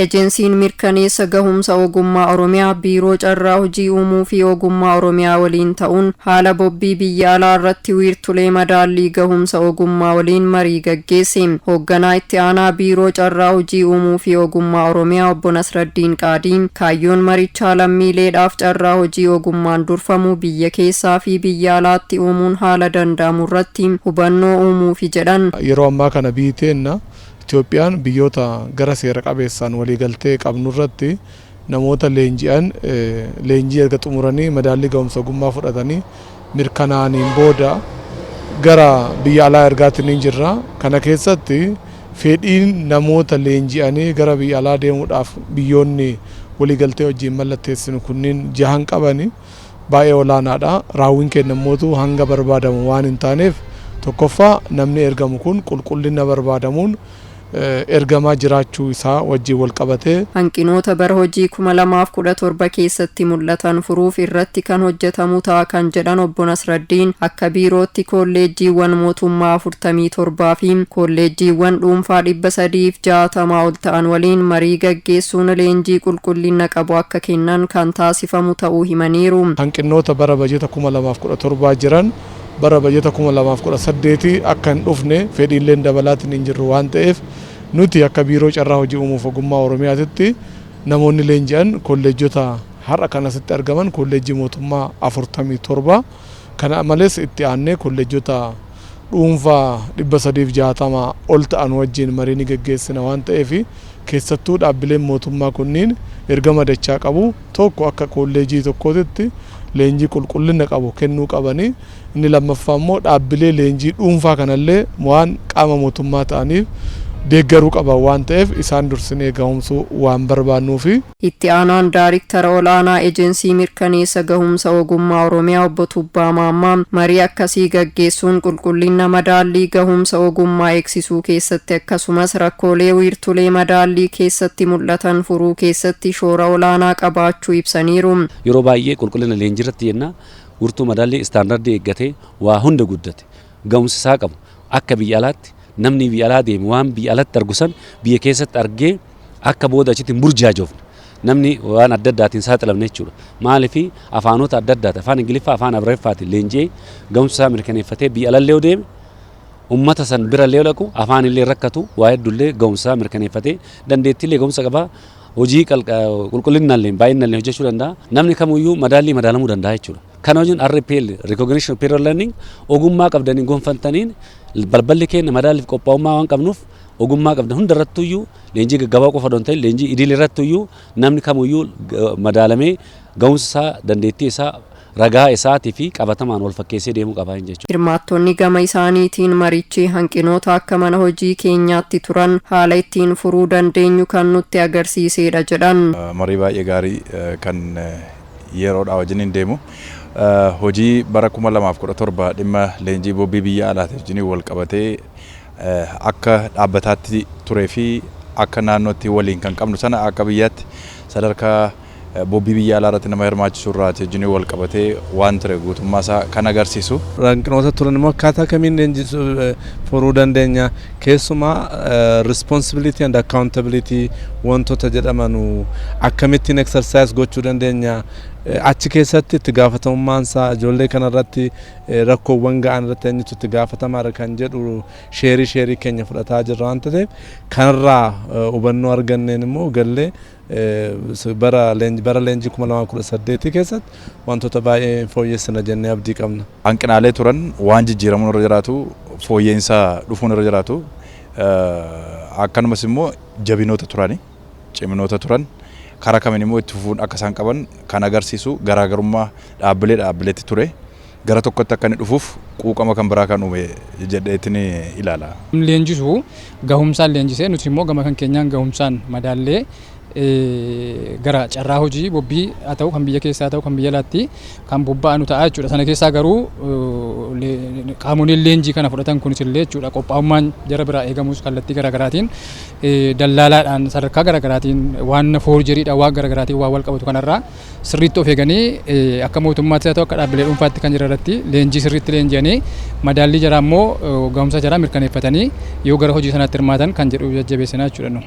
Ejensiin mirkaneessa gahumsa ogummaa Oromiyaa biiroo carraa hojii uumuu fi ogummaa Oromiyaa waliin ta'uun haala bobbii biyya alaa irratti wiirtulee madaallii gahumsa ogummaa waliin marii gaggeesse. Hoogganaa itti aanaa biiroo carraa hojii uumuu fi ogummaa Oromiyaa obbo Nasraddiin Qaadiin kaayyoon marichaa lammiileedhaaf carraa hojii ogummaan durfamu biyya keessaa fi biyya alaatti uumuun haala danda'amu irratti hubannoo uumuufi jedhan. Yeroo ammaa kana biiteenna Itoophiyaan biyyoota gara seera qabeessaan waliigaltee qabnu irratti namoota leenji'an leenjii erga xumuranii madaallii gahumsa ogummaa fudhatanii mirkanaa'aniin booda gara biyya alaa ergaatiin jirra. Kana keessatti fedhiin namoota leenji'anii gara biyya alaa deemuudhaaf biyyoonni waliigaltee wajjin mallatteessinu kunniin jahan qabani baay'ee olaanaadha. Raawwiin kennamuutu hanga barbaadamu waan hin taaneef tokkoffaa namni ergamu kun qulqullina barbaadamuun ergamaa jiraachuu isaa wajjin wal qabatee hanqinoota bara hojii 2017 keessatti mul'atan furuuf irratti kan hojjetamu ta'a kan jedhan obbo Nasraddiin akka biirootti kolleejjiiwwan mootummaa 47 fi kolleejjiiwwan dhuunfaa 360 ol ta'an waliin marii gaggeessuun leenjii qulqullina qabu akka kennan kan taasifamu ta'uu himaniiru. Hanqinoota bara bajeta 2017 jiran bara bajeta 2018 akka hin dhufne fedhiileen dabalaatiin hin jirru waan ta'eef nuti akka biiroo carraa hojii uumuuf ogummaa Oromiyaatti namoonni leenji'an kolleejjota har'a kan asitti argaman kolleejjii mootummaa 47 kana malees itti aanee kolleejjota dhuunfaa 360 ol ta'an wajjin marii ni gaggeessina waan ta'eef keessattuu dhaabbileen mootummaa kunniin ergama dachaa qabu tokko akka kolleejjii tokkootti leenjii qulqullina qabu kennuu qabanii inni lammaffaa immoo dhaabbilee leenjii dhuunfaa kanallee waan qaama mootummaa ta'aniif deeggaruu qaban waan ta'eef isaan dursinee gahumsuu waan barbaannuufi. Itti aanaan daariktara olaanaa ejensii mirkaneessa gahumsa ogummaa Oromiyaa obbo Tubbaa Maammaa marii akkasii gaggeessuun qulqullina madaallii gahumsa ogummaa eegsisuu keessatti akkasumas rakkoolee wiirtulee madaallii keessatti mul'atan furuu keessatti shoora olaanaa qabaachuu ibsaniiru. Yeroo baay'ee qulqullina leenjii irratti jenna wiirtuu madaallii istaandardii eeggatee waa hunda guddate gahumsa isaa qabu akka biyya alaatti namni biyya alaa deemu waan biyya alaatti argusan biyya keessatti argee akka booda achitti burjaajofne namni waan adda addaatiin saaxilamne jechuudha. Maaliif afaanota adda addaati afaan Ingiliffaa afaan Abreeffaatiin leenjii gahumsa isaa mirkaneeffatee biyya alallee deeme ummata san bira illee dhaqu afaan illee rakkatu waa hedduullee gahumsa isaa mirkaneeffatee dandeettiillee gahumsa qabaa hojii qulqullinaallee baay'inaallee hojjechuu danda'a. Namni kamiyyuu madaallii madaalamuu danda'a jechuudha. Kana wajjin RPL recognition period learning ogummaa qabdanii gonfantaniin balballi keenya madaaliif qophaa'ummaa waan qabnuuf ogummaa qabdan hunda irrattuyyuu leenjii gaggabaa qofa don ta'e leenjii idilee irrattuyyuu namni kamiyyuu madaalamee gahumsa isaa dandeettii isaa ragaa isaatii fi qabatamaan wal fakkeessee deemuu qaba jechuudha. Hirmaattonni gama isaaniitiin marichi hanqinoota akka mana hojii keenyaatti turan haala ittiin furuu dandeenyu kan nutti agarsiisedha jedhan. Marii baay'ee gaarii kan yeroodhaa wajjin deemu. Hojii bara 2017 dhimma leenjii bobbii biyya alaati wajjin wal qabatee akka dhaabbataatti turee fi akka naannootti waliin kan qabnu sana akka biyyaatti sadarkaa bobbii biyya alaa irratti nama hirmaachisuu irraati wajjin wal qabatee waan ture guutummaa isaa kan agarsiisu. Hanqinoota turan immoo akkaataa kamiin leenjisuu furuu dandeenya keessumaa responsibility and accountability wantoota jedhaman akkamittiin exercise gochuu dandeenya. Achi keessatti itti gaafatamummaan isaa ijoollee kanarratti rakkoowwan ga'an irratti eenyutu itti gaafatamaa kan jedhu sheerii keenya fudhataa jirra waan ta'eef kanarraa hubannoo arganneen immoo gallee bara leenjii 2018 keessatti wantoota baay'ee fooyyessina jennee abdii qabna. Hanqinaalee turan waan jijjiiramuun irra jiraatu fooyyeensa dhufuun irra jiraatu akkanumas immoo jabinoota turani ciminoota turan. Karaa kamiin immoo itti fufuun akka isaan qaban kan agarsiisu garaagarummaa dhaabbileetti ture gara tokkotti akka inni dhufuuf quuqama kan biraa kan uume jedheetiin ilaala. Leenjisuu gahumsaan leenjisee nuti immoo gama kan keenyaan gahumsaan madaallee gara carraa hojii bobbii haa ta'u kan biyya keessaa haa ta'u kan biyya alaatti kan bobba'anu ta'a jechuudha. Sana keessaa garuu qaamoleen leenjii kana fudhatan kunis illee jechuudha qophaa'ummaan jara biraa eegamus kallattii garaagaraatiin dallaalaadhaan sadarkaa garaagaraatiin waan foorjeriidhaan waan garaagaraatiin waan wal qabatu kanarraa sirriitti of eeganii akka mootummaatti haa ta'u akka dhaabbilee dhuunfaatti kan jiran irratti leenjii sirriitti leenji'anii madaallii jaraa immoo gahumsa jaraa mirkaneeffatanii yoo gara hojii sanaatti hirmaatan kan jedhu jajjabeessinaa jechuudha.